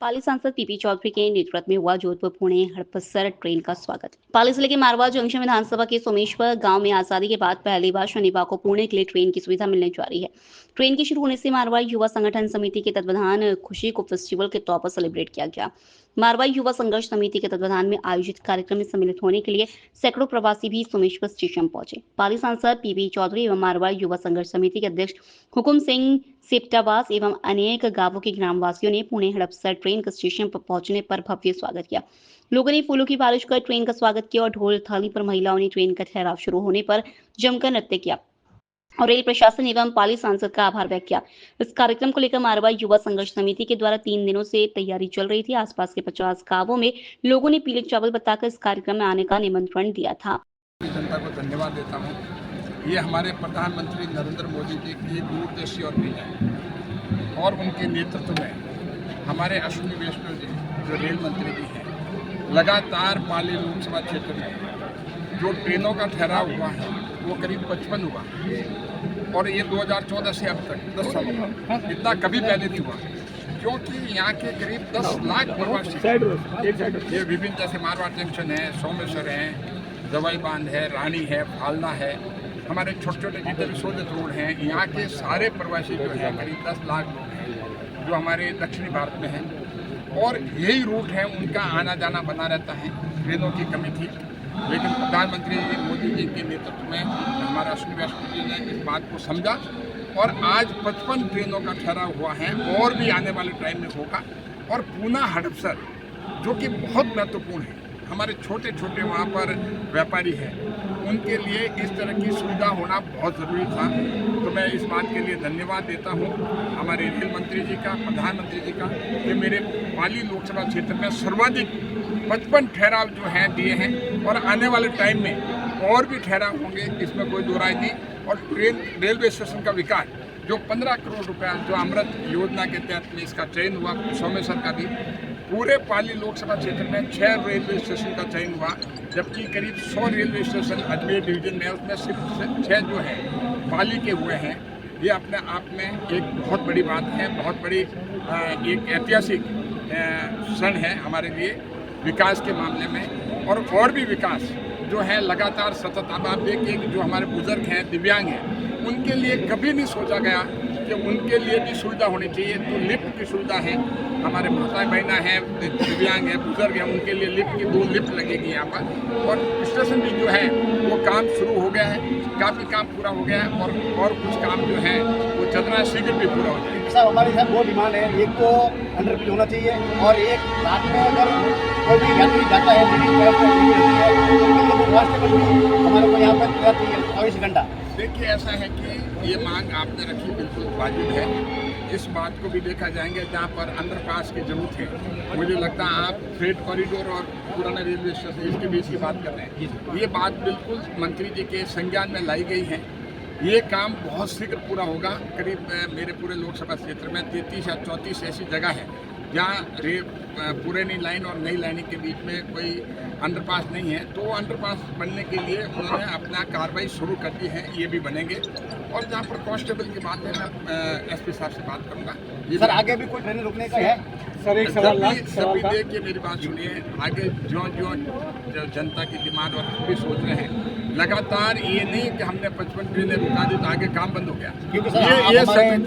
पाली सांसद पीपी चौधरी के नेतृत्व में हुआ जोधपुर पुणे हड़पसर ट्रेन का स्वागत। पाली जिले के मारवा जंक्शन विधानसभा के सोमेश्वर गांव में आजादी के बाद पहली बार शनिवार को पुणे के लिए ट्रेन की सुविधा मिलने जा रही है। ट्रेन के शुरू होने से मारवाड़ी युवा संगठन समिति के तत्वाधान खुशी को फेस्टिवल के तौर पर सेलिब्रेट किया गया। मारवाड़ी युवा संघर्ष समिति के तत्वाधान में आयोजित कार्यक्रम में सम्मिलित होने के लिए सैकड़ों प्रवासी भी सोमेश्वर स्टेशन पहुंचे। पाली सांसद पीपी चौधरी एवं मारवाड़ी युवा संघर्ष समिति के अध्यक्ष हुकुम सिंह सेप्टावास एवं अनेक गांवों के ग्रामवासियों ने पुणे हड़पसर ट्रेन के स्टेशन पर पहुंचने पर भव्य स्वागत किया। लोगों ने फूलों की बारिश कर ट्रेन का स्वागत किया और ढोल थाली पर महिलाओं ने ट्रेन का ठहराव शुरू होने पर जमकर नृत्य किया और रेल प्रशासन एवं पाली सांसद का आभार व्यक्त किया। इस कार्यक्रम को लेकर मारवाड़ी युवा संघर्ष समिति के द्वारा 3 दिनों से तैयारी चल रही थी। आसपास के 50 गांवों में लोगों ने पीले चावल बताकर इस कार्यक्रम में आने का निमंत्रण दिया था। जनता को धन्यवाद देता हूँ। ये हमारे प्रधानमंत्री नरेंद्र मोदी जी की दूरदर्शी और नीति और उनके नेतृत्व में हमारे अश्विनी वैष्णव जी जो रेल मंत्री जी हैं, लगातार पाली लोकसभा क्षेत्र में जो ट्रेनों का ठहराव हुआ है वो करीब 55 हुआ और ये 2014 से अब तक 10 साल हुआ। इतना कभी पहले नहीं हुआ क्योंकि यहाँ के करीब 10 लाख प्रवासी ये विभिन्न जैसे मारवाड़ जंक्शन है, सोमेश्वर है, दवाई बांध है, रानी है, फालना है, हमारे छोटे छोटे जितने भी सोजत रोड हैं, यहाँ के सारे प्रवासी जो हैं करीब 10 लाख लोग हैं जो हमारे दक्षिणी भारत में हैं और यही रूट है उनका आना जाना बना रहता है। ट्रेनों की कमी थी लेकिन प्रधानमंत्री मोदी जी के नेतृत्व में हमारा अश्विनी वैष्णव जी ने इस बात को समझा और आज 55 ट्रेनों का ठहराव हुआ है और भी आने वाले टाइम में होगा। और पूना हड़पसर जो कि बहुत महत्वपूर्ण है, हमारे छोटे छोटे वहाँ पर व्यापारी हैं, उनके लिए इस तरह की सुविधा होना बहुत ज़रूरी था। तो मैं इस बात के लिए धन्यवाद देता हूँ हमारे रेल मंत्री जी का, प्रधानमंत्री जी का कि मेरे पाली लोकसभा क्षेत्र में सर्वाधिक 55 ठहराव जो हैं दिए हैं और आने वाले टाइम में और भी ठहराव होंगे, इसमें कोई दो राय नहीं। और रेलवे स्टेशन का विकास जो 15 करोड़ रुपया जो अमृत योजना के तहत में इसका चयन हुआ, सोमेश्वर का भी पूरे पाली लोकसभा क्षेत्र में 6 रेलवे स्टेशन का चयन हुआ, जबकि करीब 100 रेलवे स्टेशन अजमेर डिवीजन में उसमें सिर्फ 6 जो हैं पाली के हुए हैं। ये अपने आप में एक बहुत बड़ी बात है, बहुत बड़ी एक ऐतिहासिक क्षण है हमारे लिए विकास के मामले में। और भी विकास जो है लगातार सतत, अब आप देखिए कि जो हमारे बुजुर्ग हैं, दिव्यांग हैं, उनके लिए कभी नहीं सोचा गया कि उनके लिए भी सुविधा होनी चाहिए। तो लिफ्ट की सुविधा है, हमारे माताएं बहना हैं, दिव्यांग हैं, बुजुर्ग हैं, उनके लिए लिफ्ट की 2 लिफ्ट लगेगी यहाँ पर। और स्टेशन भी जो है वो काम शुरू हो गया है, काफ़ी काम पूरा हो गया है और कुछ काम जो है वो चल रहा है, शीघ्र भी पूरा हो जाएगा। सर हमारे साथ 2 डिमांड है, एक तो अंडरब्रिज होना चाहिए और एक रात में अगर कोई भी यात्री जाता है हमारे को यहाँ पर चाहिए 24 घंटा। देखिए ऐसा है कि ये मांग आपने रखी बिल्कुल वाजिब है। इस बात को भी देखा जाएंगे जहाँ पर अंडरपास की जरूरत है। मुझे लगता है आप फ्रेट कॉरिडोर और पुराना रेलवे स्टेशन इसके बीच की बात कर रहे हैं। ये बात बिल्कुल मंत्री जी के संज्ञान में लाई गई है। ये काम बहुत शीघ्र पूरा होगा। करीब मेरे पूरे लोकसभा क्षेत्र में 33 या 34 ऐसी जगह है जहाँ पुरानी लाइन और नई लाइन के बीच में कोई अंडरपास नहीं है। तो अंडरपास बनने के लिए उन्होंने अपना कार्रवाई शुरू कर दी है, ये भी बनेंगे। और जहाँ पर कांस्टेबल की बात है, मैं एसपी साहब से बात करूँगा। सर आगे भी कोई ट्रेन रुकने का है? सर एक सवाल देखिए, मेरी बात सुनिए। आगे जो जनता की डिमांड और भी सोच रहे हैं, लगातार ये नहीं कि हमने 55 ट्रेनें रुका दी तो आगे काम बंद हो गया।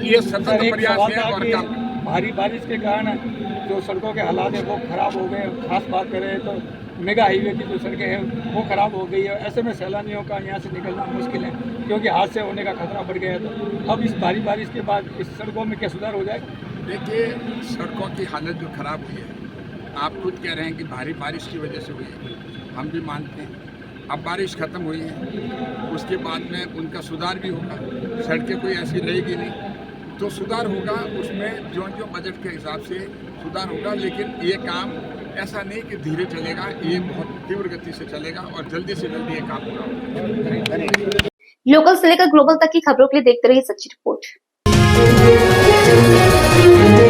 ये सतत प्रयास है और काम। भारी बारिश के कारण जो सड़कों के हालात है वो खराब हो गए। खास बात करें तो मेगा हाईवे की जो सड़कें हैं वो खराब हो गई है। ऐसे में सैलानियों का यहाँ से निकलना मुश्किल है क्योंकि हादसे होने का खतरा बढ़ गया है। तो अब इस भारी बारिश के बाद इस सड़कों में क्या सुधार हो जाए? देखिए, सड़कों की हालत जो खराब हुई है, आप खुद कह रहे हैं कि भारी बारिश की वजह से हुई है, हम भी मानते हैं। अब बारिश ख़त्म हुई है, उसके बाद में उनका सुधार भी होगा। सड़कें कोई ऐसी रहेगी नहीं, तो सुधार होगा। उसमें जो बजट के हिसाब से सुधार होगा। लेकिन ये काम ऐसा नहीं कि धीरे चलेगा, ये बहुत तीव्र गति से चलेगा और जल्दी से जल्दी ये काम पूरा होगा। लोकल से लेकर ग्लोबल तक की खबरों के लिए देखते रहिए सच्ची रिपोर्ट।